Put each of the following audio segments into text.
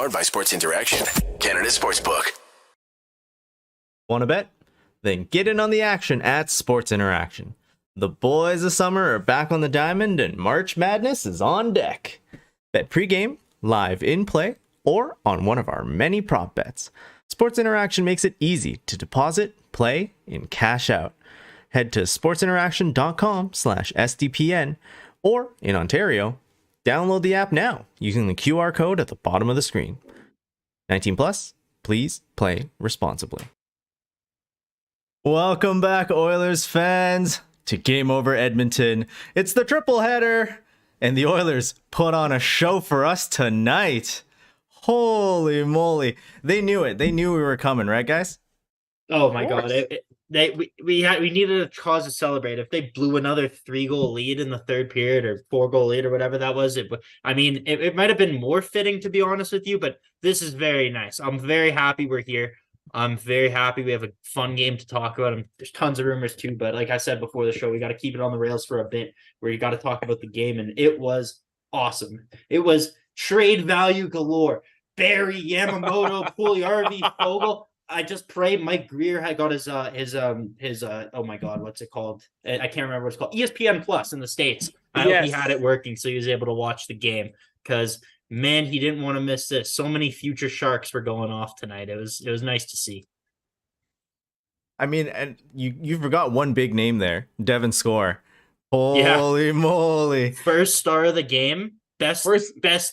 Powered by Sports Interaction, Canada Sportsbook. Want to bet? Then get in on the action at Sports Interaction. The boys of summer are back on the diamond and March Madness is on deck. Bet pregame, live in play, or on one of our many prop bets. Sports Interaction makes it easy to deposit, play, and cash out. Head to sportsinteraction.com/SDPN or in Ontario, download the app now using the QR code at the bottom of the screen. 19 plus, please play responsibly. Welcome back, Oilers fans, to Game Over Edmonton. It's the triple header, and the Oilers put on a show for us tonight. Holy moly. They knew it. They knew we were coming, right, guys? Oh my God. We needed a cause to celebrate. If they blew another 3-goal lead in the third period or 4-goal lead or whatever that was, it might have been more fitting, to be honest with you, but this is very nice. I'm very happy we're here. I'm very happy we have a fun game to talk about. There's tons of rumors too, but like I said before the show, we got to keep it on the rails for a bit where you got to talk about the game, and it was awesome. It was trade value galore. Barry, Yamamoto, Puljujarvi, Fogle. I just pray Mike Greer had got his oh my God, what's it called? I can't remember what it's called. ESPN Plus in the States. I hope he had it working so he was able to watch the game, because man, he didn't want to miss this. So many future Sharks were going off tonight. It was nice to see. I mean, and you forgot one big name there, Devin Score. Holy moly! First star of the game. Best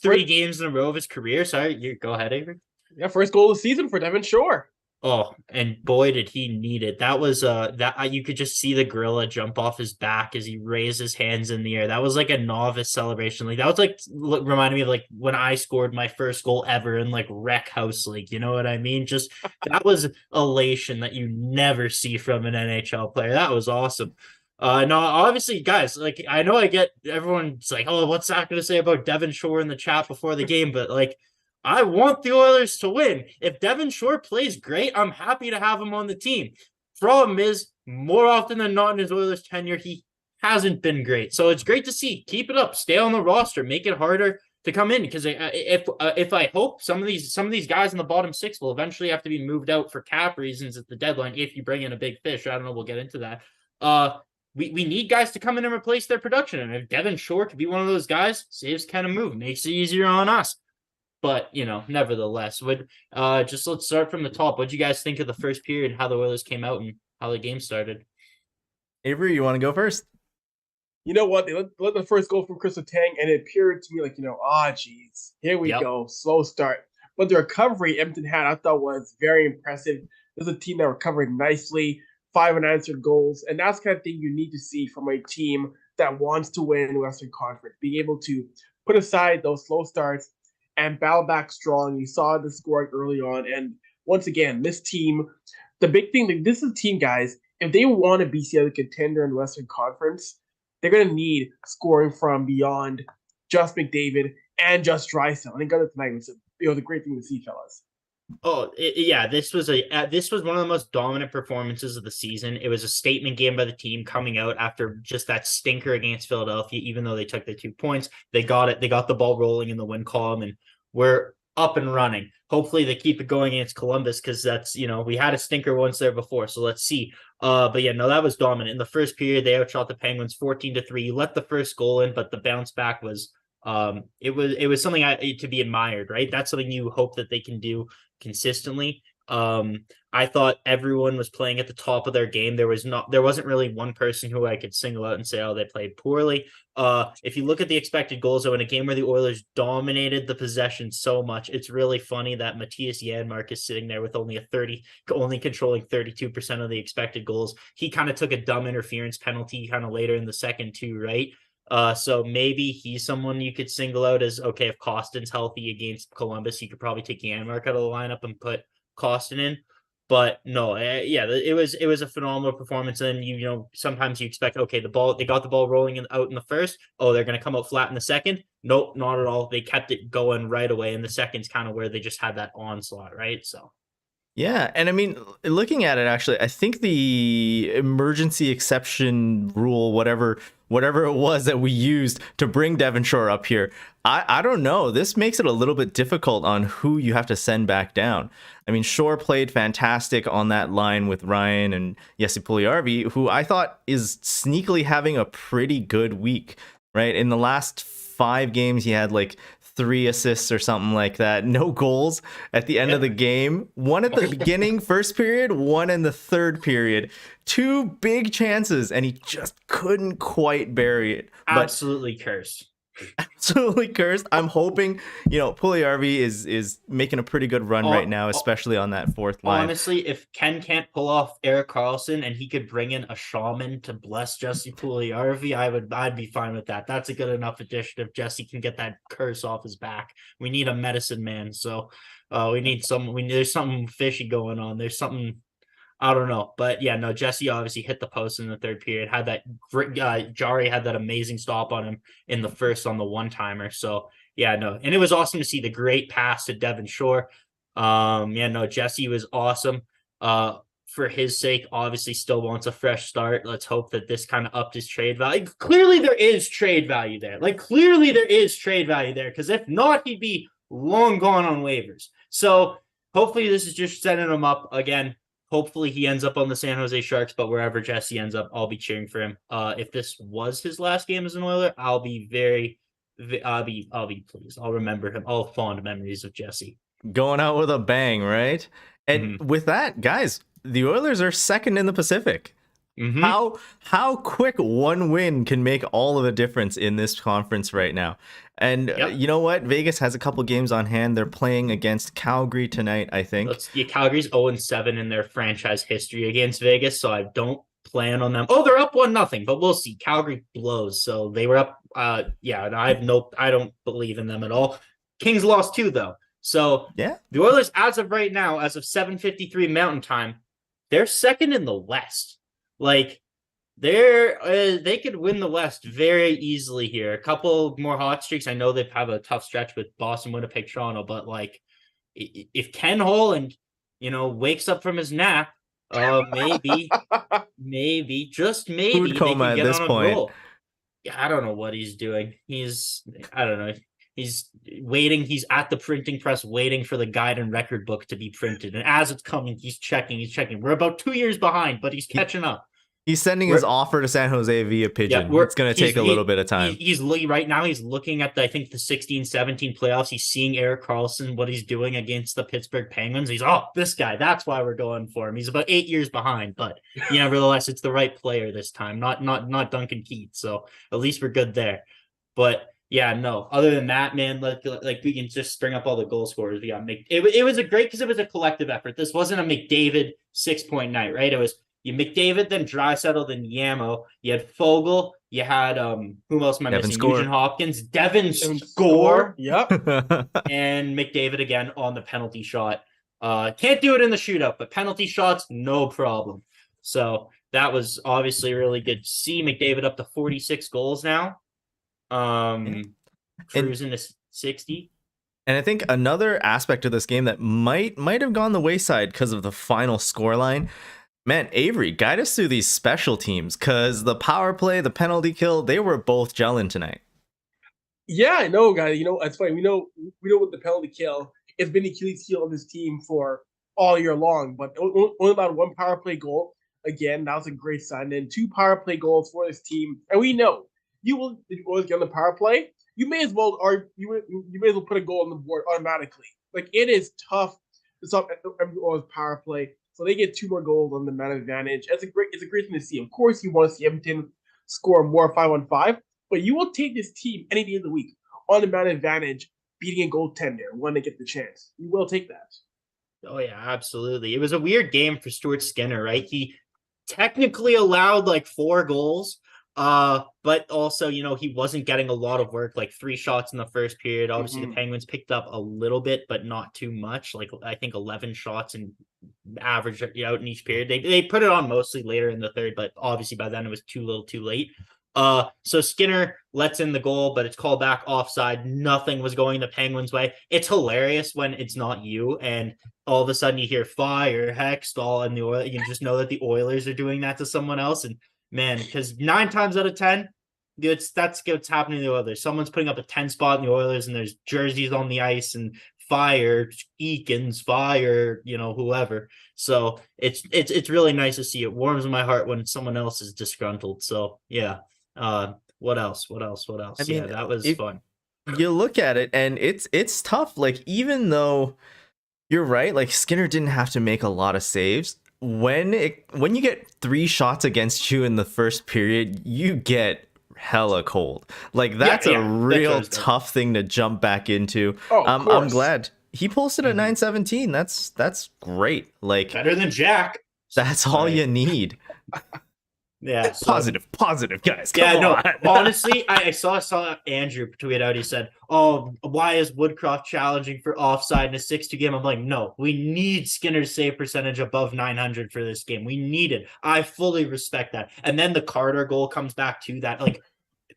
3 games in a row of his career. Sorry, you go ahead, Avry. Yeah, first goal of the season for Devin Shore. Oh, and boy, did he need it. That was you could just see the gorilla jump off his back as he raised his hands in the air. That was like a novice celebration. Like that was like reminded me of like when I scored my first goal ever in like Rec House League. You know what I mean? Just that was elation that you never see from an NHL player. That was awesome. No, obviously, guys, like I know I get everyone's like, oh, what's that going to say about Devin Shore in the chat before the game? But like, I want the Oilers to win. If Devin Shore plays great, I'm happy to have him on the team. Problem is, more often than not in his Oilers tenure, he hasn't been great. So it's great to see. Keep it up. Stay on the roster. Make it harder to come in. Because if I hope some of these guys in the bottom 6 will eventually have to be moved out for cap reasons at the deadline. If you bring in a big fish, I don't know. We'll get into that. We need guys to come in and replace their production. And if Devin Shore could be one of those guys, saves kind of move, makes it easier on us. But, nevertheless, let's start from the top. What did you guys think of the first period, how the Oilers came out and how the game started? Avery, you want to go first? You know what? They let the first goal from Chris Letang, and it appeared to me like, geez, here we go. Slow start. But the recovery Edmonton had, I thought, was very impressive. There's a team that recovered nicely, 5 unanswered goals, and that's the kind of thing you need to see from a team that wants to win in the Western Conference, being able to put aside those slow starts and battle back strong. You saw the scoring early on, and once again, this team, the big thing, like, this is a team, guys, if they want to be the other contender in the Western Conference, they're going to need scoring from beyond just McDavid and just Draisaitl. And they got it tonight. It was a great thing to see, fellas. Oh, this was one of the most dominant performances of the season. It was a statement game by the team coming out after just that stinker against Philadelphia. Even though they took the 2 points, they got the ball rolling in the win column, and we're up and running. Hopefully they keep it going against Columbus, because that's, we had a stinker once there before, so let's see. But yeah, no, that was dominant. In the first period, they outshot the Penguins 14-3. You let the first goal in, but the bounce back was it was something to be admired, right? That's something you hope that they can do consistently. I thought everyone was playing at the top of their game. There wasn't really one person who I could single out and say, oh, they played poorly. If you look at the expected goals, though, in a game where the Oilers dominated the possession so much, it's really funny that Matthias Janmark is sitting there with only controlling 32% of the expected goals. He kind of took a dumb interference penalty kind of later in the second too, right? So maybe he's someone you could single out as, okay, if Costin's healthy against Columbus, you could probably take Janmark out of the lineup and put Costin in. But no, it was a phenomenal performance. And sometimes you expect, okay, they got the ball rolling out in the first. Oh, they're going to come out flat in the second. Nope, not at all. They kept it going right away. And the second's kind of where they just had that onslaught, right? So. Yeah, and I mean, looking at it, actually, I think the emergency exception rule, whatever whatever it was that we used to bring Devon Shore up here. I don't know. This makes it a little bit difficult on who you have to send back down. I mean, Shore played fantastic on that line with Ryan and Jesse Puljujarvi, who I thought is sneakily having a pretty good week, right? In the last 5 games, he had like 3 assists or something like that. No goals at the end of the game. 1 at the beginning, first period, 1 in the third period. 2 big chances, and he just couldn't quite bury it. Absolutely cursed. Absolutely cursed. I'm hoping, Puljujarvi is making a pretty good run right now, especially on that fourth line. Honestly, if Ken can't pull off Erik Carlson and he could bring in a shaman to bless Jesse Puljujarvi, I'd be fine with that. That's a good enough addition if Jesse can get that curse off his back. We need a medicine man, so there's something fishy going on. There's something, I don't know, but yeah, no, Jesse obviously hit the post in the third period, had that Jari had that amazing stop on him in the first on the one-timer. So yeah, no, and it was awesome to see the great pass to Devon Shore. Jesse was awesome. For his sake, obviously still wants a fresh start. Let's hope that this kind of upped his trade value. Clearly there is trade value there. Because if not, he'd be long gone on waivers. So hopefully this is just setting him up again. Hopefully he ends up on the San Jose Sharks, but wherever Jesse ends up, I'll be cheering for him. If this was his last game as an Oiler, I'll be pleased. I'll remember him. All fond memories of Jesse. Going out with a bang, right? And with that, guys, the Oilers are second in the Pacific. How quick one win can make all of the difference in this conference right now. And you know what? Vegas has a couple games on hand. They're playing against Calgary tonight, I think. Calgary's 0-7 in their franchise history against Vegas, so I don't plan on them. Oh, they're up 1-0, but we'll see. Calgary blows, so they were up. I don't believe in them at all. Kings lost 2 though, so yeah. The Oilers, as of right now, as of 7:53 Mountain Time, they're second in the West. Like, they could win the West very easily here. A couple more hot streaks. I know they have a tough stretch with Boston, Winnipeg, Toronto, but like, if Ken Holland, wakes up from his nap, maybe, just maybe, food coma at this point. Roll. Yeah, I don't know what he's doing. I don't know. He's waiting. He's at the printing press waiting for the guide and record book to be printed. And as it's coming, he's checking. We're about 2 years behind, but he's catching up. He's sending his offer to San Jose via pigeon. It's going to take a little bit of time. He's right now. He's looking at the 16-17 playoffs. He's seeing Erik Carlson, what he's doing against the Pittsburgh Penguins. He's this guy. That's why we're going for him. He's about 8 years behind, but nevertheless, it's the right player this time. Not Duncan Keith. So at least we're good there. But yeah, no. Other than that, man, like we can just bring up all the goal scorers. We got it was a great because it was a collective effort. This wasn't a McDavid 6-point night, right? It was. You McDavid, then Draisaitl, then Yamo. You had Fogle. You had who else am I missing? Nugent-Hopkins, Devon Score. Yep. And McDavid again on the penalty shot. Can't do it in the shootout, but penalty shots, no problem. So that was obviously really good to see. McDavid up to 46 goals now. Cruising to 60. And I think another aspect of this game that might have gone the wayside because of the final scoreline. Man, Avry, guide us through these special teams, because the power play, the penalty kill, they were both gelling tonight. Yeah, I know, guys. It's funny. We know with the penalty kill, it's been the Achilles heel of this team for all year long, but only about 1 power play goal. Again, that was a great sign. And 2 power play goals for this team. And we know you will always get on the power play. You may as well put a goal on the board automatically. Like, it is tough to stop everyone's power play. So they get 2 more goals on the man advantage. It's a great thing to see. Of course, you want to see Edmonton score more 5-on-5, but you will take this team any day of the week on the man advantage, beating a goaltender when they get the chance. You will take that. Oh yeah, absolutely. It was a weird game for Stuart Skinner, right? He technically allowed like 4 goals, but also, he wasn't getting a lot of work, like 3 shots in the first period. Obviously, the Penguins picked up a little bit, but not too much. Like, I think 11 shots and average out in each period. They put it on mostly later in the third, but obviously by then it was too little too late. So Skinner lets in the goal, but it's called back offside. Nothing was going the Penguins' way. It's hilarious when it's not you, and all of a sudden you hear fire, Hextall, and the Oilers. You just know that the Oilers are doing that to someone else. And man, because 9 times out of 10, that's what's happening to the Oilers. Someone's putting up a 10 spot in the Oilers, and there's jerseys on the ice and fire Eakins, fire, whoever. So it's really nice to see. It warms my heart when someone else is disgruntled. So yeah. What else? I mean, Yeah, that was fun. You look at it and it's tough. Like, even though you're right, like Skinner didn't have to make a lot of saves. When you get 3 shots against you in the first period, you get hella cold. Like, that's a real tough thing to jump back into. I'm glad he posted a 917. That's great. Like, better than Jack. That's all you need. Yeah, positive, guys. Come on. Honestly, I saw Andrew tweet out. He said, "Oh, why is Woodcroft challenging for offside in a 6-2 game?" I'm like, no, we need Skinner's save percentage above 900 for this game. We need it. I fully respect that. And then the Carter goal comes back to that. Like,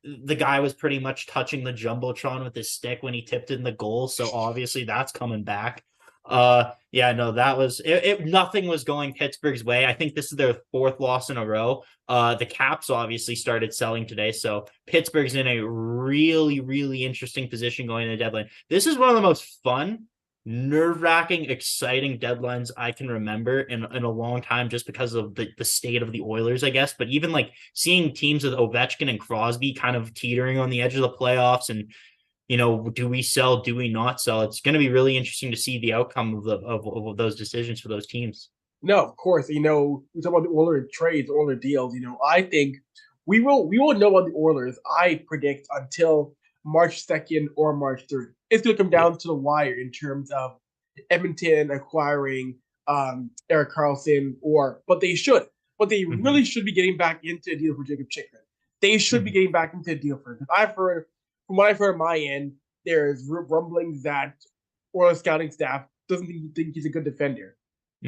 the guy was pretty much touching the jumbotron with his stick when he tipped in the goal. So obviously that's coming back. That was it. Nothing was going Pittsburgh's way. I think this is their 4th loss in a row. The Caps obviously started selling today, so Pittsburgh's in a really, really interesting position going to the deadline. This is one of the most fun, nerve-wracking, exciting deadlines I can remember in a long time, just because of the state of the Oilers, I guess. But even like seeing teams with Ovechkin and Crosby kind of teetering on the edge of the playoffs, and do we sell? Do we not sell? It's going to be really interesting to see the outcome of those decisions for those teams. No, of course. We talk about the Oilers trades, Oilers deals. I think we will know about the Oilers. I predict until March 2nd or March 3rd. It's going to come down to the wire in terms of Edmonton acquiring Erik Carlson, but they really should be getting back into a deal for Jacob Chikrin. They should be getting back into a deal for him. From what I've heard on my end, there's rumblings that Oilers scouting staff doesn't think he's a good defender,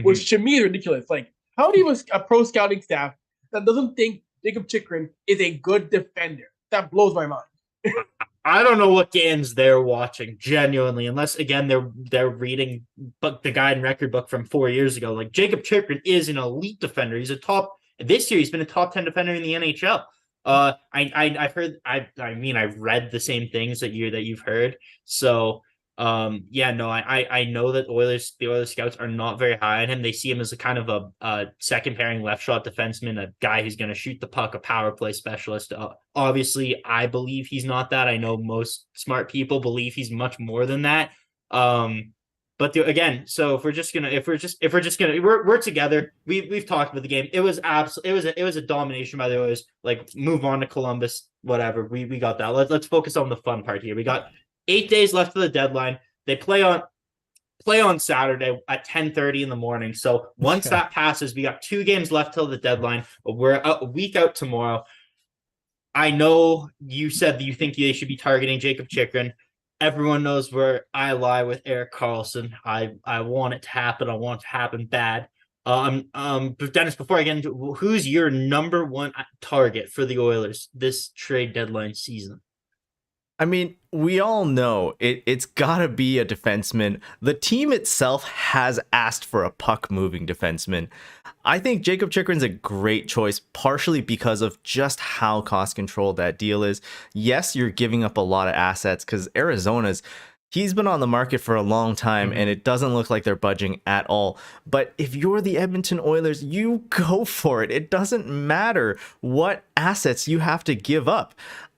which to me is ridiculous. Like, how do you have a pro scouting staff that doesn't think Jacob Chikrin is a good defender? That blows my mind. I don't know what games they're watching, genuinely, unless, again, they're reading the guide record book from 4 years ago. Like, Jacob Chikrin is an elite defender. This year he's been a top 10 defender in the NHL. I've read the same things that you've heard. So, I know that the Oilers scouts are not very high on him. They see him as a kind of a second pairing left shot defenseman, a guy who's going to shoot the puck, a power play specialist. Obviously, I believe he's not that. I know most smart people believe he's much more than that. Again, so if we're together, we've talked about the game. It was a domination by the Oilers. Like, move on to Columbus, whatever. We got that. Let's focus on the fun part here. We got 8 days left of the deadline. They play on Saturday at 10:30 in the morning. So once that passes, we got 2 games left till the deadline. We're a week out tomorrow. I know you said that you think they should be targeting Jacob Chikrin. Everyone knows where I lie with Erik Carlson. I want it to happen. I want it to happen bad. But Dennis, before I get into who's your number 1 target for the Oilers this trade deadline season? I mean, we all know it's got to be a defenseman. The team itself has asked for a puck-moving defenseman. I think Jacob Chikrin's a great choice, partially because of just how cost-controlled that deal is. Yes, you're giving up a lot of assets because he's been on the market for a long time, and it doesn't look like they're budging at all. But if you're the Edmonton Oilers, you go for it. It doesn't matter what assets you have to give up.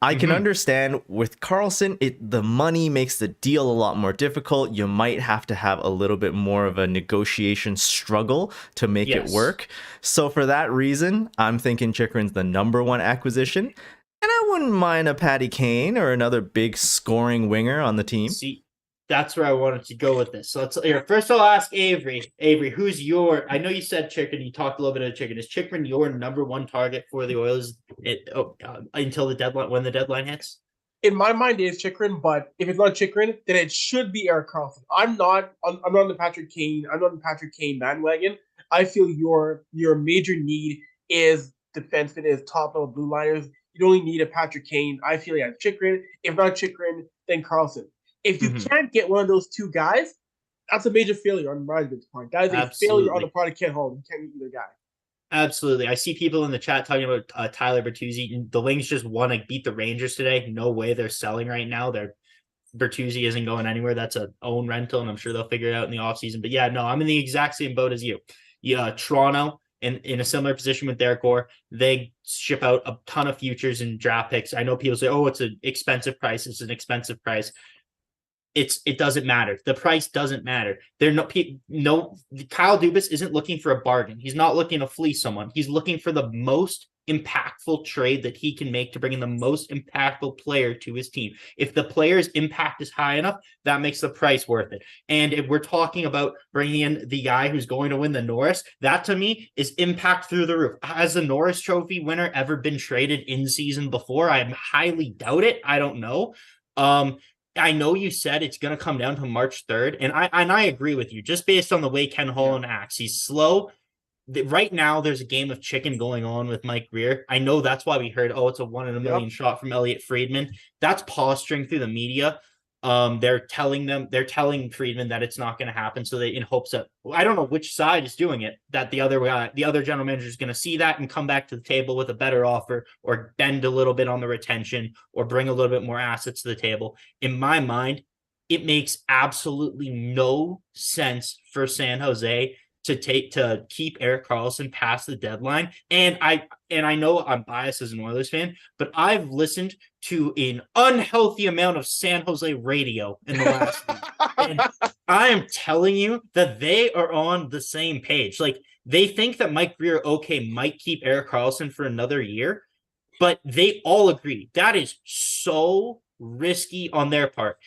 I can understand with Carlson, the money makes the deal a lot more difficult. You might have to have a little bit more of a negotiation struggle to make it work. So for that reason, I'm thinking Chikrin's the number 1 acquisition. And I wouldn't mind a Patty Kane or another big scoring winger on the team. See, that's where I wanted to go with this. So first I'll ask Avry. Avry, who's I know you said Chikrin, you talked a little bit of Chikrin. Is Chikrin your number 1 target for the Oilers until the deadline, when the deadline hits? In my mind, it is Chikrin, but if it's not Chikrin, then it should be Erik Carlson. I'm not on the Patrick Kane. I'm not on the Patrick Kane bandwagon. I feel your major need is defenseman, is top level blue liners. You only need a Patrick Kane. I feel Chikrin. If not Chikrin, then Carlson. If you can't get one of those 2 guys, that's a major failure on management's point. That is a failure on the part of Ken Hall. You can't get either guy. Absolutely. I see people in the chat talking about Tyler Bertuzzi. The Wings just want to beat the Rangers today. No way they're selling right now. Bertuzzi isn't going anywhere. That's a own rental, and I'm sure they'll figure it out in the offseason. But yeah, no, I'm in the exact same boat as you. Yeah, Toronto in a similar position with their core. They ship out a ton of futures and draft picks. I know people say, "Oh, it's an expensive price. It's an expensive price." It doesn't matter. The price doesn't matter. Kyle Dubas isn't looking for a bargain. He's not looking to fleece someone. He's looking for the most impactful trade that he can make to bring in the most impactful player to his team. If the player's impact is high enough, that makes the price worth it. And if we're talking about bringing in the guy who's going to win the Norris, that to me is impact through the roof. Has the Norris Trophy winner ever been traded in season before? I highly doubt it. I don't know. I know you said it's going to come down to March 3rd, and I agree with you. Just based on the way Ken Holland acts, he's slow. Right now, there's a game of chicken going on with Mike Grier. I know that's why we heard, it's a 1 in a million shot from Elliot Friedman. That's posturing through the media. They're telling Friedman that it's not going to happen. So they, in hopes that, I don't know which side is doing it, that the other general manager is going to see that and come back to the table with a better offer, or bend a little bit on the retention, or bring a little bit more assets to the table. In my mind, it makes absolutely no sense for San Jose to keep Erik Karlsson past the deadline. And I know I'm biased as an Oilers fan, but I've listened to an unhealthy amount of San Jose radio in the last week. And I am telling you that they are on the same page. Like, they think that Mike Grier, might keep Erik Karlsson for another year, but they all agree that is so risky on their part.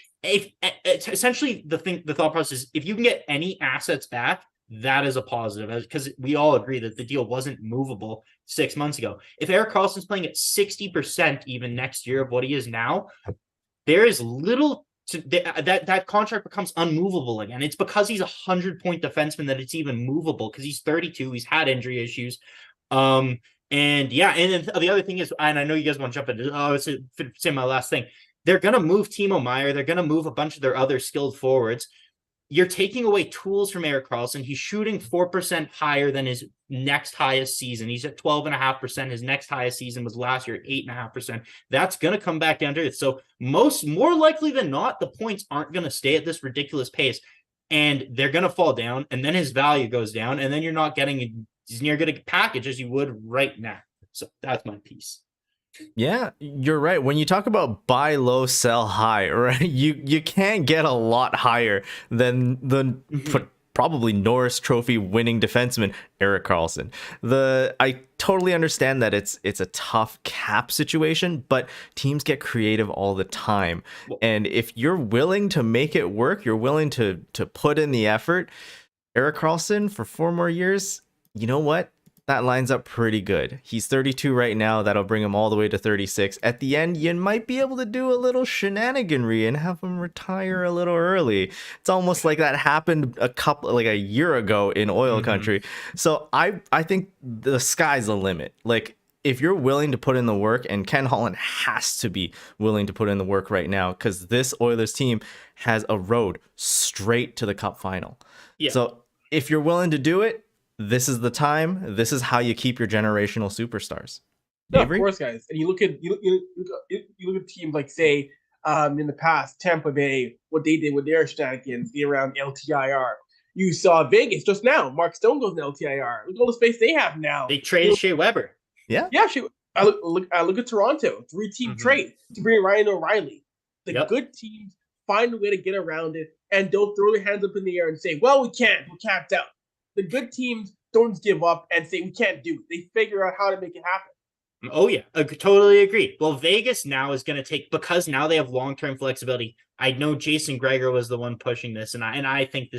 Essentially, the thought process is, if you can get any assets back, that is a positive, because we all agree that the deal wasn't movable 6 months ago. If Erik Karlsson's playing at 60% even next year of what he is now, there is little that contract becomes unmovable again. It's because he's 100-point defenseman that it's even movable, because he's 32. He's had injury issues. And then the other thing is, and I know you guys want to jump into, say my last thing. They're going to move Timo Meier. They're going to move a bunch of their other skilled forwards. You're taking away tools from Erik Karlsson. He's shooting 4% higher than his next highest season. He's at 12.5%. His next highest season was last year at 8.5%. That's going to come back down to it. So more likely than not, the points aren't going to stay at this ridiculous pace, and they're going to fall down, and then his value goes down, and then you're not getting as near good a package as you would right now. So that's my piece. Yeah, you're right. When you talk about buy low, sell high, right? You can't get a lot higher than the probably Norris Trophy winning defenseman Erik Karlsson. I totally understand that it's a tough cap situation, but teams get creative all the time. And if you're willing to make it work, you're willing to put in the effort. Erik Karlsson for 4 more years, you know what? That lines up pretty good. He's 32 right now. That'll bring him all the way to 36. At the end, you might be able to do a little shenaniganry and have him retire a little early. It's almost like that happened a year ago in oil country. So I think the sky's the limit. Like, if you're willing to put in the work, and Ken Holland has to be willing to put in the work right now, because this Oilers team has a road straight to the Cup final. Yeah. So if you're willing to do it, this is the time. This is how you keep your generational superstars. No, of course, guys. And you look at teams like, say, in the past, Tampa Bay, what they did with their shenanigans around LTIR. You saw Vegas just now. Mark Stone goes in LTIR. Look at all the space they have now. They traded Shea Weber. Yeah. I look at Toronto. 3-team trade to bring Ryan O'Reilly. The good teams find a way to get around it and don't throw their hands up in the air and say, "Well, we can't. We're capped out." The good teams don't give up and say, "We can't do it." They figure out how to make it happen. Oh, yeah. I totally agree. Well, Vegas now is going to take, because now they have long-term flexibility. I know Jason Gregor was the one pushing this, and I think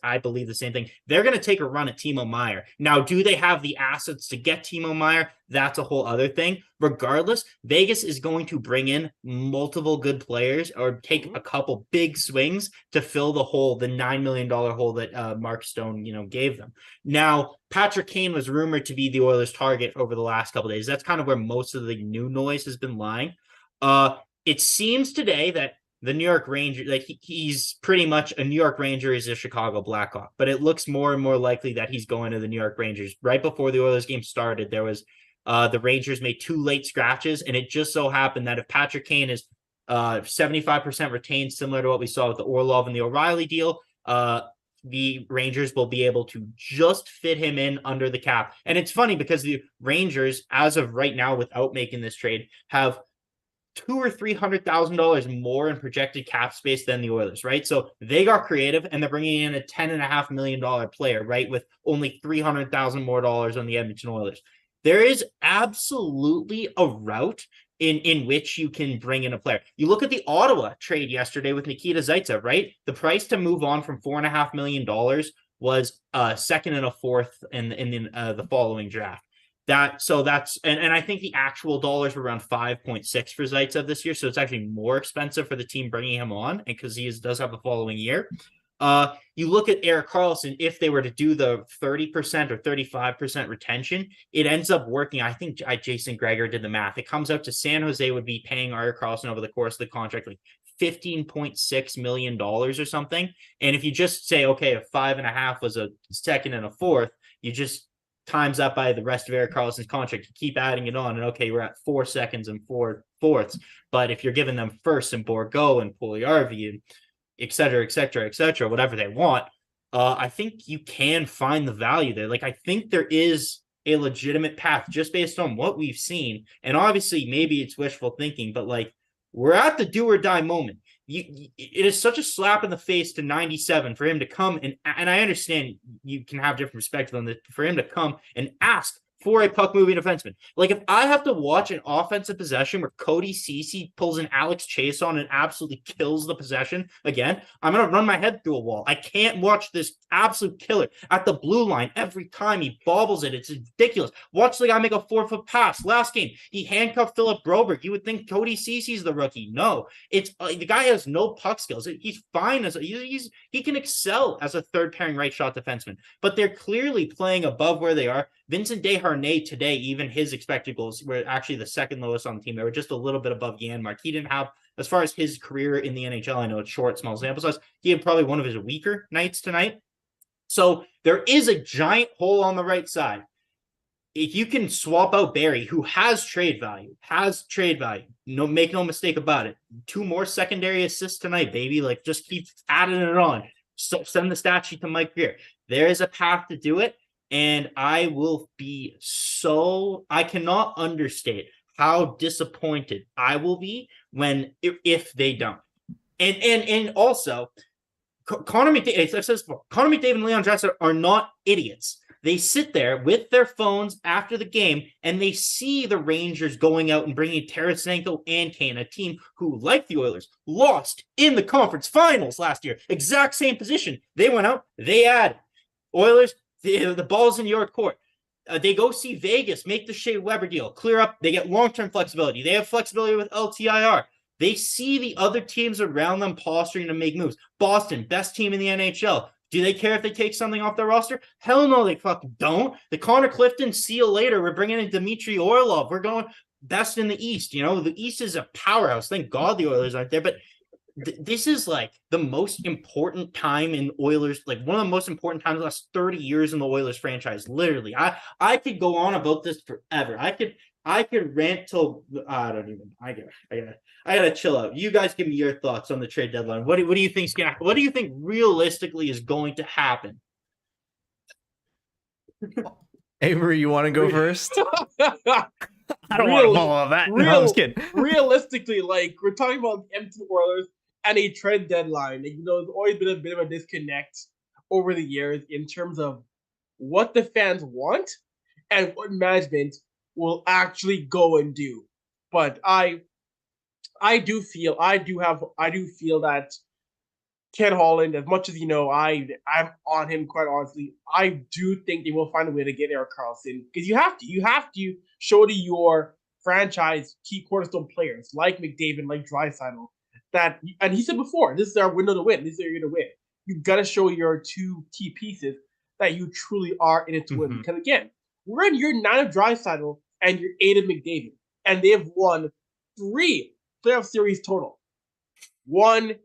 I believe the same thing. They're going to take a run at Timo Meier. Now, do they have the assets to get Timo Meier? That's a whole other thing. Regardless, Vegas is going to bring in multiple good players, or take a couple big swings to fill the hole, the $9 million hole that Mark Stone, gave them. Now, Patrick Kane was rumored to be the Oilers' target over the last couple of days. That's kind of where most of the new noise has been lying. It seems today that the New York Rangers, like he's pretty much a New York Ranger is a Chicago Blackhawk, but it looks more and more likely that he's going to the New York Rangers. Right before the Oilers game started, there was the Rangers made 2 late scratches, and it just so happened that if Patrick Kane is 75% retained, similar to what we saw with the Orlov and the O'Reilly deal, the Rangers will be able to just fit him in under the cap. And it's funny because the Rangers, as of right now, without making this trade, have $200,000 or $300,000 more in projected cap space than the Oilers, right? So they got creative and they're bringing in a $10.5 million player, right? With only $300,000 more dollars on the Edmonton Oilers. There is absolutely a route in which you can bring in a player. You look at the Ottawa trade yesterday with Nikita Zaitsev, right? The price to move on from $4.5 million was a second and a fourth in the following draft. And I think the actual dollars were around 5.6 for Zaitsev this year, so it's actually more expensive for the team bringing him on, and because he does have the following year. You look at Erik Carlson, if they were to do the 30% or 35% retention, it ends up working. I think Jason Greger did the math. It comes out to San Jose would be paying Erik Carlson over the course of the contract like $15.6 million or something. And if you just say, okay, if 5.5 was a second and a fourth, you just times that by the rest of Erik Carlson's contract, you keep adding it on, and okay, we're at 4 seconds and 4 fourths. But if you're giving them first and Bourgault and Puljujärvi and et cetera, whatever they want, I think you can find the value there. Like, I think there is a legitimate path just based on what we've seen. And obviously, maybe it's wishful thinking, but like, we're at the do or die moment. It is such a slap in the face to 97 for him to come and I understand you can have different perspective on this, for him to come and ask for a puck-moving defenseman. Like, if I have to watch an offensive possession where Cody Ceci pulls an Alex Chase on and absolutely kills the possession again, I'm going to run my head through a wall. I can't watch this absolute killer at the blue line every time he bobbles it. It's ridiculous. Watch the guy make a 4-foot pass. Last game, he handcuffed Philip Broberg. You would think Cody Ceci's the rookie. No, it's the guy has no puck skills. He's fine as he can excel as a third-pairing right-shot defenseman, but they're clearly playing above where they are. Vincent Desharnais today, even his expected goals were actually the second lowest on the team. They were just a little bit above Janmark. He didn't have, as far as his career in the NHL, I know it's short, small sample size, he had probably one of his weaker nights tonight. So there is a giant hole on the right side. If you can swap out Barrie, who has trade value, no, make no mistake about it. 2 more secondary assists tonight, baby. Like, just keep adding it on. So send the stat sheet to Mike Greer. There is a path to do it. And I will be I cannot understate how disappointed I will be if they don't. And also, Connor McDavid and Leon Draisaitl are not idiots. They sit there with their phones after the game, and they see the Rangers going out and bringing Tarasenko and Kane, a team who, like the Oilers, lost in the conference finals last year. Exact same position. They went out, they added. Oilers, the ball's in your court. They go see Vegas, make the Shea Weber deal, clear up. They get long-term flexibility. They have flexibility with LTIR. They see the other teams around them posturing to make moves. Boston, best team in the NHL. Do they care if they take something off their roster? Hell no, they fucking don't. The Connor Clifton, see you later. We're bringing in Dmitry Orlov. We're going best in the East. You know, the East is a powerhouse. Thank God the Oilers aren't there, but this is like the most important time in Oilers, like one of the most important times in the last 30 years in the Oilers franchise. Literally, I could go on about this forever. I could rant till I gotta chill out. You guys give me your thoughts on the trade deadline. What do you think? What do you think realistically is going to happen? Avery, you want to go first? I don't want to follow that. No, I'm just kidding. Realistically, like, we're talking about the Edmonton Oilers and a trade deadline. You know, there's always been a bit of a disconnect over the years in terms of what the fans want and what management will actually go and do. But I do feel that Ken Holland, as much as I'm on him quite honestly, I do think they will find a way to get Erik Carlson, because you have to show to your franchise key cornerstone players like McDavid, like Draisaitl, that, and he said before, this is our window to win. This is our year to win. You've got to show your 2 key pieces that you truly are in it to win. Because again, we're in year 9 of Draisaitl and year 8 of McDavid, and they have won 3 playoff series total. 1,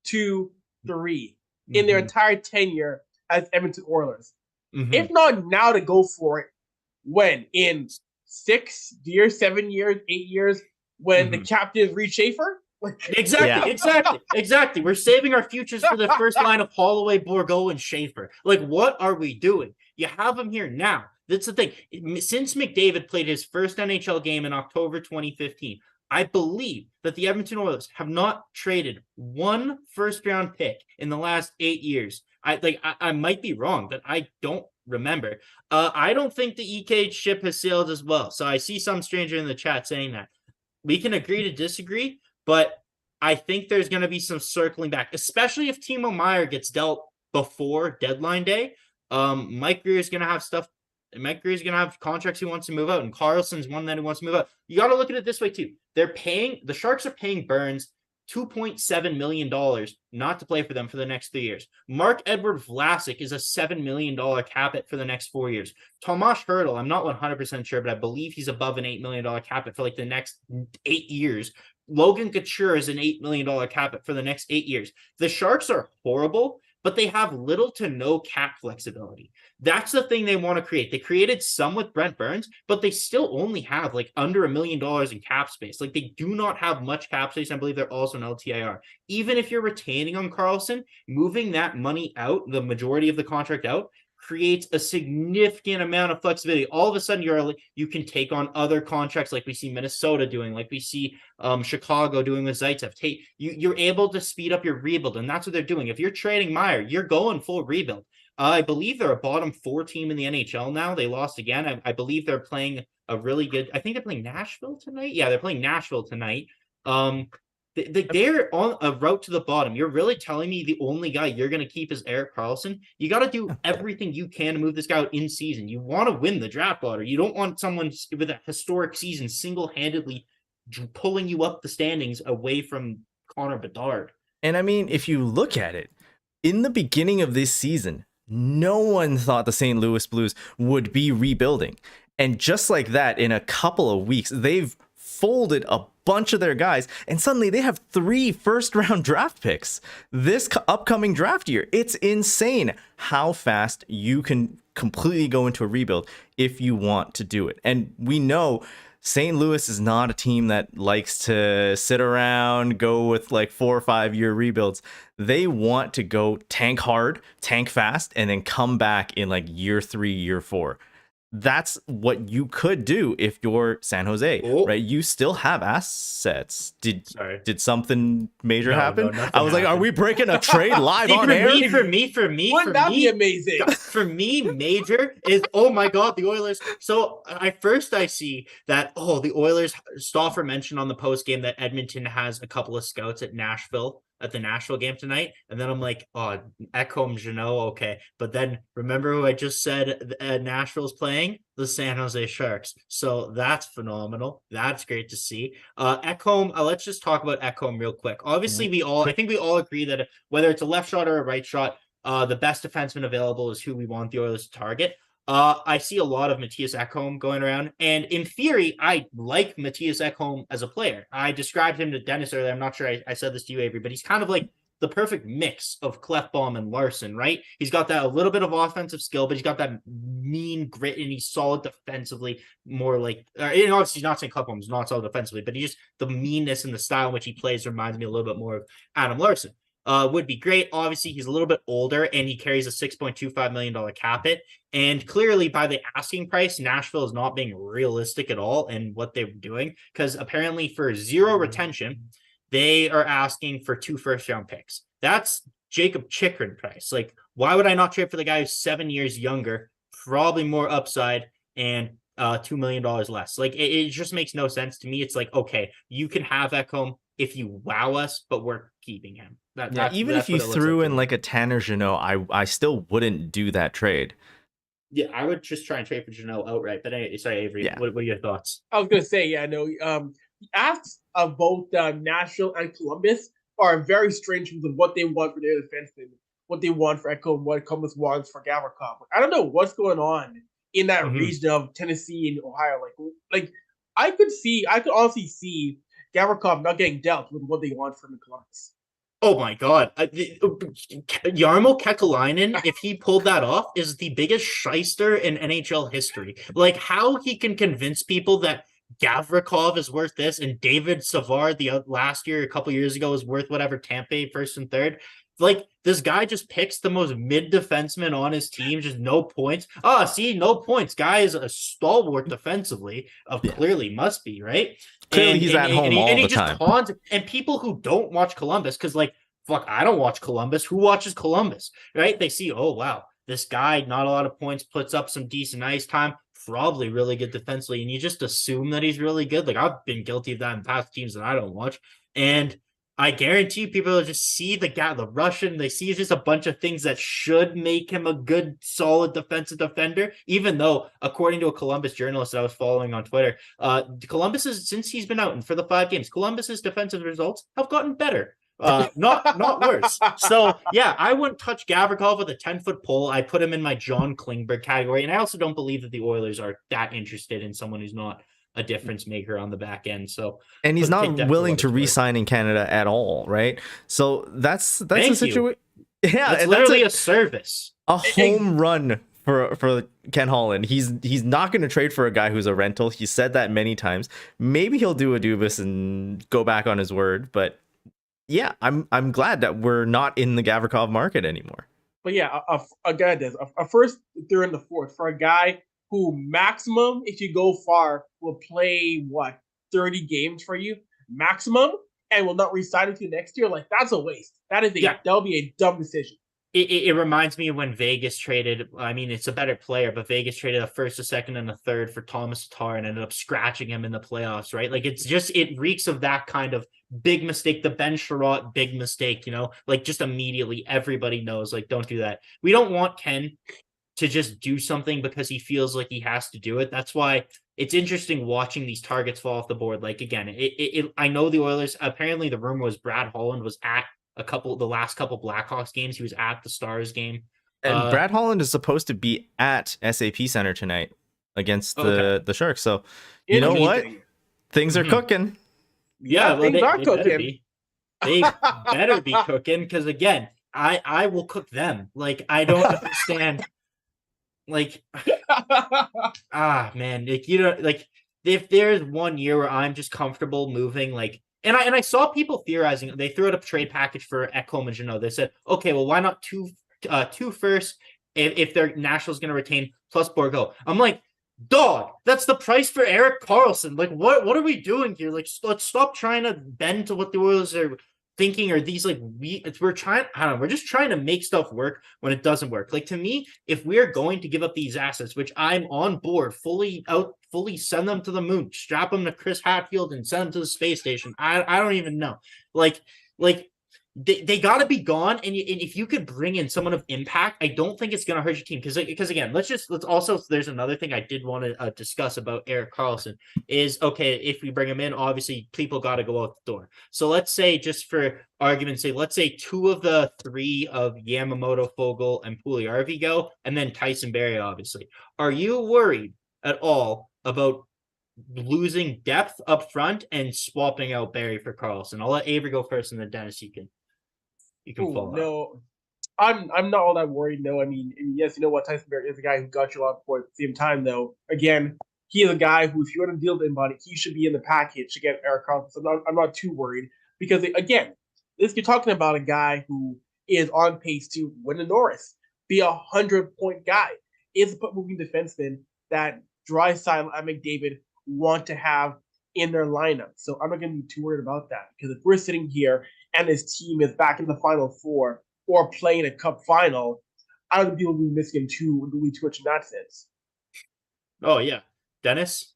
2, 3 in their entire tenure as Edmonton Oilers. If not now to go for it, when? In 6 years, 7 years, 8 years, when the captain is Reed Schaefer? Exactly. We're saving our futures for the first line of Holloway, Bourgault, and Schaefer. Like, what are we doing? You have them here now. That's the thing. Since McDavid played his first NHL game in October 2015, I believe that the Edmonton Oilers have not traded one first-round pick in the last 8 years. I might be wrong, but I don't remember. I don't think the EK ship has sailed as well. So I see some stranger in the chat saying that. We can agree to disagree, but I think there's going to be some circling back, especially if Timo Meier gets dealt before deadline day. Mike Grier is going to have stuff. Mike Grier is going to have contracts he wants to move out, and Carlson's one that he wants to move out. You got to look at it this way too. The Sharks are paying Burns $2.7 million not to play for them for the next 3 years. Mark-Edward Vlasic is a $7 million cap hit for the next 4 years. Tomas Hertl, I'm not 100% sure, but I believe he's above an $8 million cap hit for like the next 8 years. Logan Couture is an $8 million cap hit for the next 8 years. The Sharks are horrible, but they have little to no cap flexibility. That's the thing they want to create. They created some with Brent Burns, but they still only have like under $1 million in cap space. Like, they do not have much cap space. I believe they're also an LTIR. Even if you're retaining on Carlson, moving that money out, the majority of the contract out, creates a significant amount of flexibility. All of a sudden, you can take on other contracts like we see Minnesota doing, like we see Chicago doing with Zaitsev. You're able to speed up your rebuild, and that's what they're doing. If you're trading Meier, you're going full rebuild. I believe they're a bottom 4 team in the NHL now. They lost again. I believe they're playing a really good. I think they're playing Nashville tonight. Yeah, they're playing Nashville tonight. They're on a route to the bottom. You're really telling me the only guy you're going to keep is Erik Karlsson? You got to do everything you can to move this guy out in season. You want to win the draft lottery. You don't want someone with a historic season single-handedly pulling you up the standings away from Connor Bedard. And I mean, if you look at it, in the beginning of this season, no one thought the St. Louis Blues would be rebuilding. And just like that, in a couple of weeks, they've folded a bunch of their guys, and suddenly they have 3 first-round draft picks this upcoming draft year. It's insane how fast you can completely go into a rebuild if you want to do it. And we know St. Louis is not a team that likes to sit around, go with like 4 or 5 year rebuilds. They want to go tank hard, tank fast, and then come back in like year 3, year 4. That's what you could do if you're San Jose, right? You still have assets. Did something major happen? No, I was like, are we breaking a trade live on air? For me, Wouldn't that be amazing? For me, major is, oh my God, the Oilers. So I see that, the Oilers, Stauffer mentioned on the post game that Edmonton has a couple of scouts at the Nashville game tonight. And then I'm like, Ekholm, Jeannot, okay. But then remember who I just said Nashville's playing? The San Jose Sharks. So that's phenomenal. That's great to see. Ekholm, let's just talk about Ekholm real quick. Obviously, I think we all agree that whether it's a left shot or a right shot, the best defenseman available is who we want the Oilers to target. I see a lot of Mattias Ekholm going around, and in theory, I like Mattias Ekholm as a player. I described him to Dennis earlier. I'm not sure I said this to you, Avery, but he's kind of like the perfect mix of Klefbom and Larson, right? He's got that a little bit of offensive skill, but he's got that mean grit, and he's solid defensively. More like, obviously, he's not saying Klefbom's not solid defensively, but the meanness and the style in which he plays reminds me a little bit more of Adam Larson. Would be great. Obviously, he's a little bit older, and he carries a $6.25 million cap hit. And clearly, by the asking price, Nashville is not being realistic at all in what they're doing, because apparently for 0 retention, they are asking for 2 first-round picks. That's Jacob Chikrin price. Like, why would I not trade for the guy who's 7 years younger, probably more upside, and $2 million less? Like, it just makes no sense to me. It's like, okay, you can have Ekholm if you wow us, but we're keeping him. Even if you threw in like a Tanner Jeannot, I still wouldn't do that trade. Yeah, I would just try and trade for Jeannot outright. But anyway, sorry, Avery, what are your thoughts? I was going to say, the asks of both Nashville and Columbus are very strange in terms of what they want for their defensemen, what they want for Ekholm, what Columbus wants for Gavrikov. I don't know what's going on in that region of Tennessee and Ohio. Like I could honestly see Gavrikov not getting dealt with what they want from the Columbus. Oh my God. Jarmo Kekalainen, if he pulled that off, is the biggest shyster in NHL history. Like, how he can convince people that Gavrikov is worth this and David Savard last year, a couple years ago, was worth whatever Tampa first and third. Like, this guy just picks the most mid defenseman on his team, just no points. See, no points. Guy is a stalwart defensively. Clearly must be, right? Clearly, he's at home all the time. Taunts, and people who don't watch Columbus, because like, fuck, I don't watch Columbus. Who watches Columbus, right? They see, oh, wow, this guy, not a lot of points, puts up some decent ice time, probably really good defensively, and you just assume that he's really good. Like, I've been guilty of that in past teams that I don't watch. And I guarantee you people will just see the guy, the Russian, they see just a bunch of things that should make him a good, solid defensive defender, even though, according to a Columbus journalist that I was following on Twitter, Columbus is, since he's been out and for the 5 games, Columbus's defensive results have gotten better. Not worse. So yeah, I wouldn't touch Gavrikov with a 10-foot pole. I put him in my John Klingberg category, and I also don't believe that the Oilers are that interested in someone who's not a difference maker on the back end. So, and he's not willing to re-sign in Canada at all, right? So that's the situation. Yeah, it's literally a service, a home run for Ken Holland. He's not going to trade for a guy who's a rental. He said that many times. Maybe he'll do a Dubas and go back on his word, but yeah, I'm glad that we're not in the Gavrikov market anymore. But yeah, a guy does a first, third, and the fourth for a guy who maximum, if you go far, will play 30 games for you maximum, and will not re-sign with you next year. Like, that's a waste. That'll be a dumb decision. It reminds me of when Vegas traded. I mean, it's a better player, but Vegas traded a first, a second, and a third for Thomas Tatar and ended up scratching him in the playoffs, right? Like, it reeks of that kind of big mistake, the Ben Sherratt big mistake, like, just immediately everybody knows, like, don't do that. We don't want Ken to just do something because he feels like he has to do it. That's why it's interesting watching these targets fall off the board. Like, again, I know the Oilers, apparently the rumor was Brad Holland was at the last couple Blackhawks games. He was at the Stars game. And Brad Holland is supposed to be at SAP Center tonight against the Sharks. So, you know what? Things are cooking. Yeah, well, they cooking. They better be cooking, because, again, I will cook them. Like, I don't understand. Like, man, like, like, if there's one year where I'm just comfortable moving, like, and I saw people theorizing, they threw out a trade package for Ekholm and Jeannot. They said, okay, well, why not two first if their Nationals going to retain plus Borgo? I'm like, dog, that's the price for Erik Karlsson. Like, what are we doing here? Like, let's stop trying to bend to what the Oilers are thinking, or these, like, we're just trying to make stuff work when it doesn't work. Like, to me, if we're going to give up these assets, which I'm on board, fully send them to the moon, strap them to Chris Hadfield and send them to the space station. I don't even know. Like they got to be gone. And if you could bring in someone of impact, I don't think it's going to hurt your team. Because again, let's also, there's another thing I did want to discuss about Erik Karlsson is, okay, if we bring him in, obviously people got to go out the door. So let's say, just for argument's sake, let's say 2 of the 3 of Yamamoto, Fogle, and Puljujarvi go, and then Tyson Barrie, obviously. Are you worried at all about losing depth up front and swapping out Barrie for Carlson? I'll let Avry go first, and then Dennis, you can follow. No, I'm not all that worried. No, I mean, yes, you know what, Tyson Barrie is a guy who got you a lot of points. At the same time, though, again, he is a guy who, if you want to deal with anybody, he should be in the package to get Erik Karlsson. So I'm not too worried, because, again, you're talking about a guy who is on pace to win the Norris, be 100-point guy, is a moving defenseman that Draisaitl and McDavid want to have in their lineup. So I'm not going to be too worried about that, because if we're sitting here and his team is back in the Final Four or playing a Cup final, I don't think people will be missing him too much in that sense. Oh, yeah. Dennis?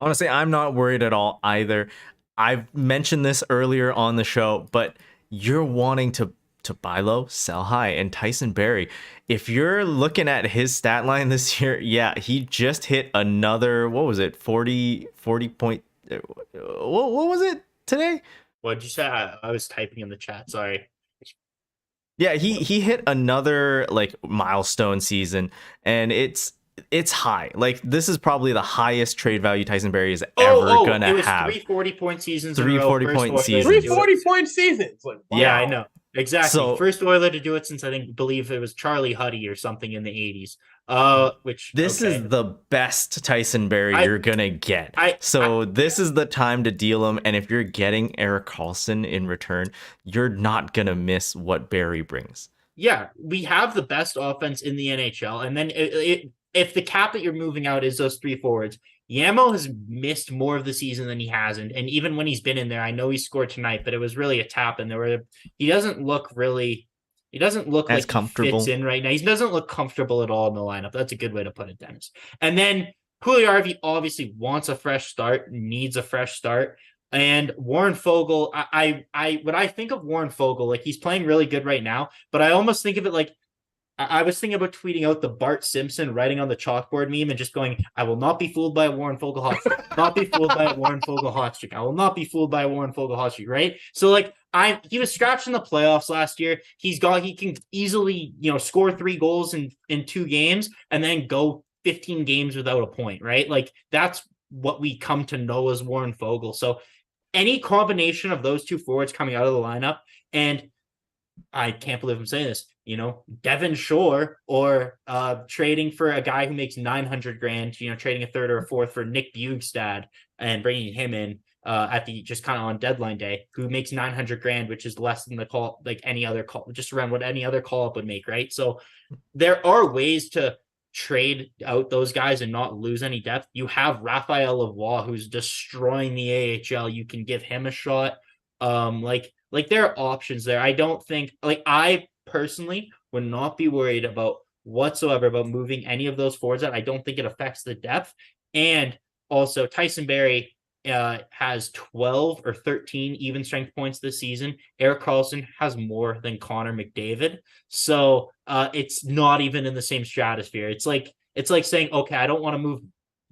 Honestly, I'm not worried at all either. I've mentioned this earlier on the show, but you're wanting to buy low, sell high. And Tyson Barrie, if you're looking at his stat line this year, yeah, he just hit another, 40 point. What was it today? What did you say? I was typing in the chat. Sorry. Yeah, he hit another, like, milestone season, and it's it's high. Like, this is probably the highest trade value Tyson Barrie is ever gonna it was have. 340-point seasons. 340-point seasons. 340-point seasons. Like, wow. Yeah, I know. Exactly. So, first Oiler to do it since believe it was Charlie Huddy or something in the 80s. Which this is the best Tyson Barrie you're gonna get. This is the time to deal him. And if you're getting Erik Carlson in return, you're not gonna miss what Barrie brings. Yeah, we have the best offense in the NHL, and then if the cap that you're moving out is those 3 forwards, Yamo has missed more of the season than he hasn't, and even when he's been in there, I know he scored tonight, but it was really a tap, and he doesn't look like comfortable. He fits in right now. He doesn't look comfortable at all in the lineup. That's a good way to put it, Dennis. And then Puljujarvi obviously wants a fresh start, needs a fresh start. And Warren Foegele, when I think of Warren Foegele, like, he's playing really good right now, but I almost think of it like I was thinking about tweeting out the Bart Simpson writing on the chalkboard meme and just going, I will not be fooled by a Warren Foegele hot streak. Not be fooled by a Warren Foegele hot streak. I will not be fooled by a Warren Foegele hot streak, right? So, like, he was scratched in the playoffs last year. He can easily, score 3 goals in 2 games and then go 15 games without a point, right? Like, that's what we come to know as Warren Foegele. So any combination of those 2 forwards coming out of the lineup, and I can't believe I'm saying this, Devin Shore, or trading for a guy who makes $900,000, trading a 3rd or a 4th for Nick Bjugstad and bringing him in at the just kind of on deadline day, who makes $900,000, which is less than the call, like any other call, just around what any other call up would make, right? So there are ways to trade out those guys and not lose any depth. You have Raphael Lavoie, who's destroying the AHL. You can give him a shot. Like there are options there. I don't think, I personally would not be worried whatsoever about moving any of those forwards out. I don't think it affects the depth. And also Tyson Barrie has 12 or 13 even strength points this season. Erik Carlson has more than Connor McDavid. So it's not even in the same stratosphere. It's like saying, okay, I don't want to move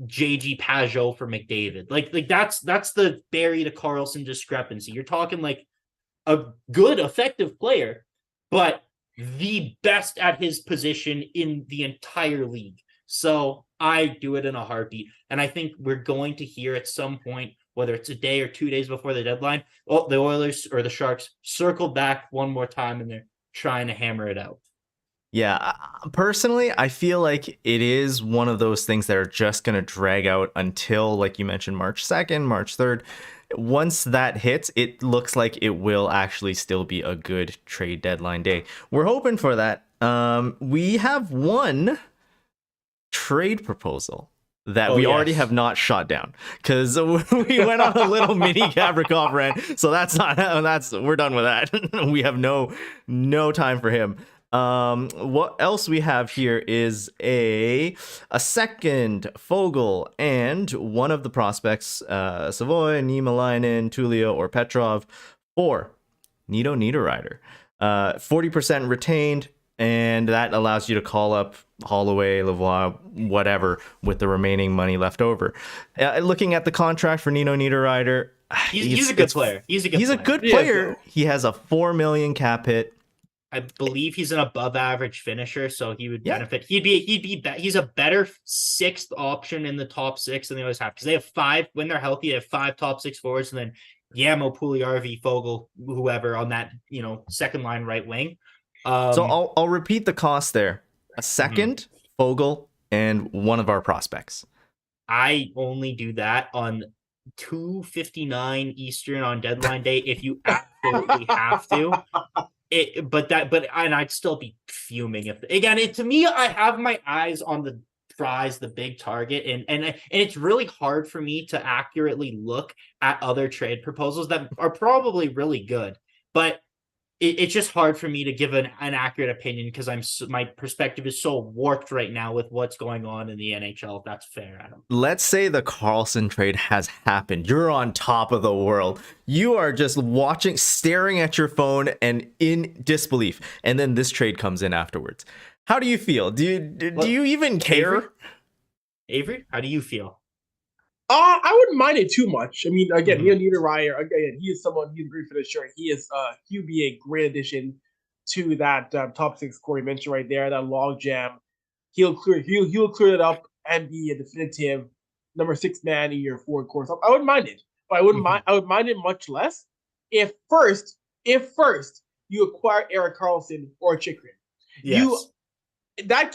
JG Pajot for McDavid. Like that's the Barrie to Carlson discrepancy. You're talking like a good, effective player, but the best at his position in the entire league. So I do it in a heartbeat. And I think we're going to hear at some point, whether it's a day or 2 days before the deadline, the Oilers or the Sharks circle back one more time and they're trying to hammer it out. Yeah, personally, I feel like it is one of those things that are just going to drag out until, like you mentioned, March 2nd, March 3rd. Once that hits, it looks like it will actually still be a good trade deadline day. We're hoping for that. We have one trade proposal that we already have not shot down because we went on a little mini Gavrikov rant. So we're done with that. We have no time for him. What else we have here is a second Foegele and one of the prospects, Savoy, Niemelainen, Tullio, or Petrov for Nito Niederreiter. 40% retained, and that allows you to call up Holloway, Lavoie, whatever, with the remaining money left over. Looking at the contract for Nito Niederreiter, he's a good player. He's a good player. He has a $4 million cap hit. I believe he's an above average finisher, so he would benefit. He's a better 6th option in the top 6 than they always have, because they have 5 when they're healthy. They have 5 top 6 forwards, and then Yamo, Puljujarvi, Foegele, whoever on that second line right wing. So I'll repeat the cost there: a second, Foegele, and one of our prospects. I only do that on 2:59 Eastern on deadline day if you absolutely have to. And I'd still be fuming if to me, I have my eyes on the prize, the big target, and it's really hard for me to accurately look at other trade proposals that are probably really good, but it's just hard for me to give an accurate opinion because my perspective is so warped right now with what's going on in the NHL. If that's fair, Adam. Let's say the Carlson trade has happened. You're on top of the world. You are just watching, staring at your phone and in disbelief. And then this trade comes in afterwards. How do you feel? Do you even care? Avery, how do you feel? I wouldn't mind it too much. I mean, again, Nito Niederreiter, he's a great finisher. He'd be a great addition to that top 6 core you mentioned right there, that log jam. he'll clear it up and be a definitive number 6 man in your forward core. So I wouldn't mind it, but I would mind it much less if first you acquire Eric Carlson or Chikrin. Yes. That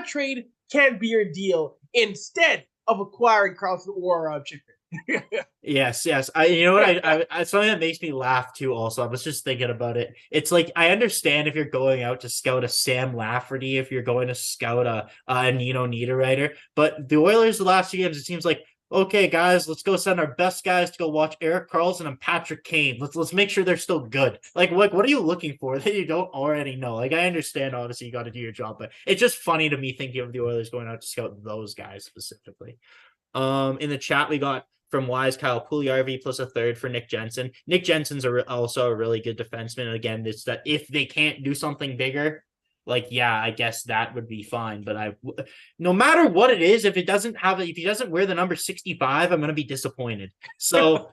trade can't be your deal instead of acquiring Carlson or Chikrin. Yes. You know what? I something that makes me laugh too. Also, I was just thinking about it. It's like I understand if you're going out to scout a Sam Lafferty, if you're going to scout a Nino Niederreiter, but the Oilers the last 2 games, it seems like, okay, guys, let's go send our best guys to go watch Erik Karlsson and Patrick Kane. Let's make sure they're still good. Like, what are you looking for that you don't already know? Like, I understand, obviously, you got to do your job, but it's just funny to me thinking of the Oilers going out to scout those guys specifically. In the chat, we got from Wise Kyle Puljujarvi plus a third for Nick Jensen. Nick Jensen's also a really good defenseman. And again, it's that if they can't do something bigger, like, yeah, I guess that would be fine. But no matter what it is, if he doesn't wear the number 65, I'm going to be disappointed. So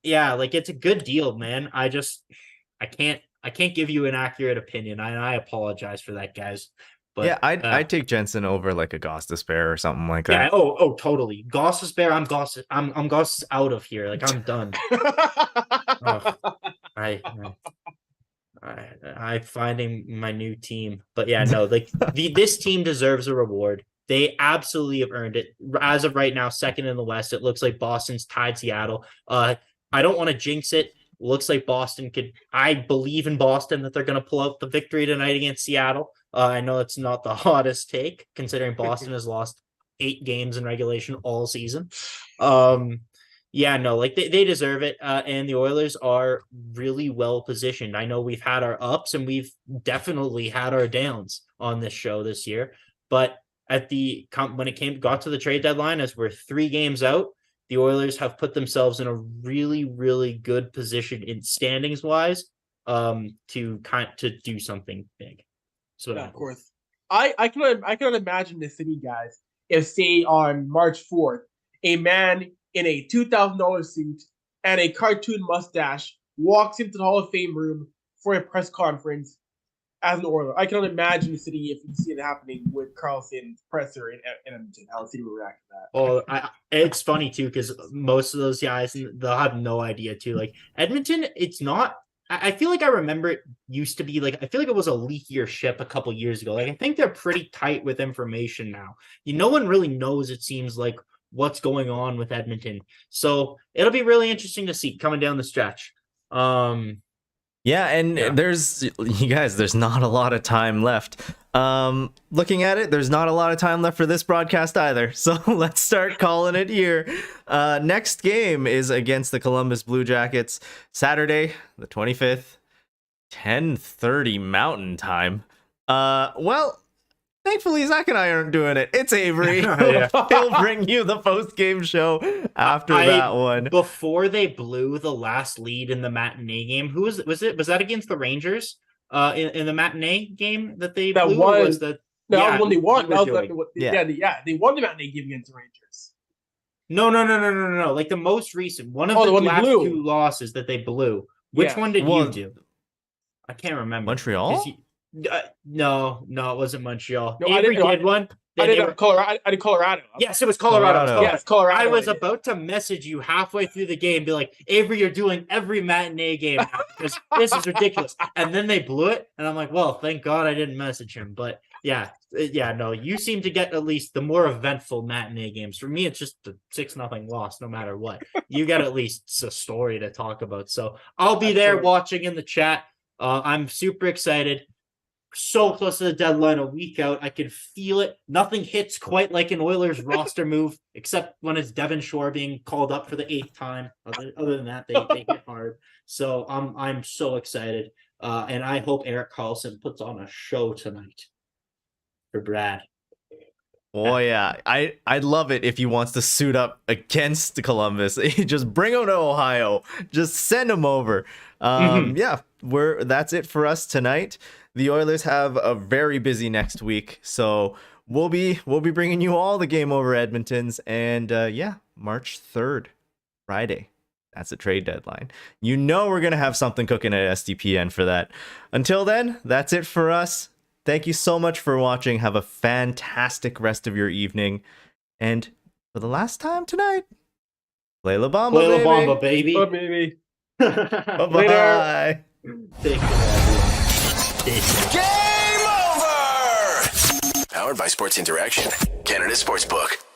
yeah, like, it's a good deal, man. I can't give you an accurate opinion. I apologize for that, guys. But, yeah, I'd take Jensen over like a Goss Despair or something like that. Yeah. Oh, totally. Goss Despair. I'm Goss out of here. Like, I'm done. I'm finding my new team, but yeah, no, like this team deserves a reward. They absolutely have earned it. As of right now, second in the West. It looks like Boston's tied Seattle. I don't want to jinx it. Looks like Boston could. I believe in Boston that they're going to pull out the victory tonight against Seattle. I know it's not the hottest take, considering Boston has lost 8 games in regulation all season. Yeah, no, like they deserve it. And the Oilers are really well positioned. I know we've had our ups and we've definitely had our downs on this show this year. But when it got to the trade deadline, as we're 3 games out, the Oilers have put themselves in a really, really good position in standings wise, to do something big. So yeah, of course, I cannot imagine the city guys if, say, on March 4th, a man in a $2,000 suit and a cartoon mustache walks into the Hall of Fame room for a press conference as an Oiler. I cannot imagine the city if you see it happening with Carlson's presser in Edmonton. How the city will react to that. Oh, it's funny too, because most of those guys, they'll have no idea too. Like Edmonton, it's not. I feel like I remember it used to be like, I feel like it was a leakier ship a couple years ago. Like, I think they're pretty tight with information now. No one really knows, it seems like, what's going on with Edmonton. So it'll be really interesting to see coming down the stretch. There's not a lot of time left. Looking at it, there's not a lot of time left for this broadcast either. So let's start calling it here. Next game is against the Columbus Blue Jackets, Saturday, the 25th, 10:30 Mountain Time. Thankfully, Zach and I aren't doing it. It's Avry. He'll bring you the post-game show after that one. Before they blew the last lead in the matinee game, was that against the Rangers? In the matinee game that they blew? When they won. They won the matinee game against the Rangers. No. Like the most recent one of the last 2 losses that they blew. Which one did you do? I can't remember. Montreal? No, it wasn't Montreal. No, Avery did one. I did Colorado. I did Colorado. Yes, it was Colorado. Yes, Colorado. I was about to message you halfway through the game, be like, Avery, you're doing every matinee game now because this is ridiculous. And then they blew it, and I'm like, well, thank God I didn't message him. But yeah, no, you seem to get at least the more eventful matinee games. For me, it's just the 6-0 loss, no matter what. You got at least a story to talk about. So I'll be there watching in the chat. I'm super excited. So close to the deadline, a week out. I can feel it. Nothing hits quite like an Oilers roster move, except when it's Devon Shore being called up for the 8th time. Other than that, they hit hard. So I'm so excited. And I hope Erik Karlsson puts on a show tonight for Brad. Oh yeah, I'd love it if he wants to suit up against Columbus. Just bring him to Ohio. Just send him over. Yeah, that's it for us tonight. The Oilers have a very busy next week, so we'll be bringing you all the Game Over Edmontons, and March 3rd, Friday. That's a trade deadline. We're gonna have something cooking at SDPN for that. Until then, that's it for us. Thank you so much for watching. Have a fantastic rest of your evening. And for the last time tonight, play La Bamba, Play La baby. Bamba, baby. Oh, baby. Bye-bye. Take care, everyone. Game over! Powered by Sports Interaction, Canada Sportsbook.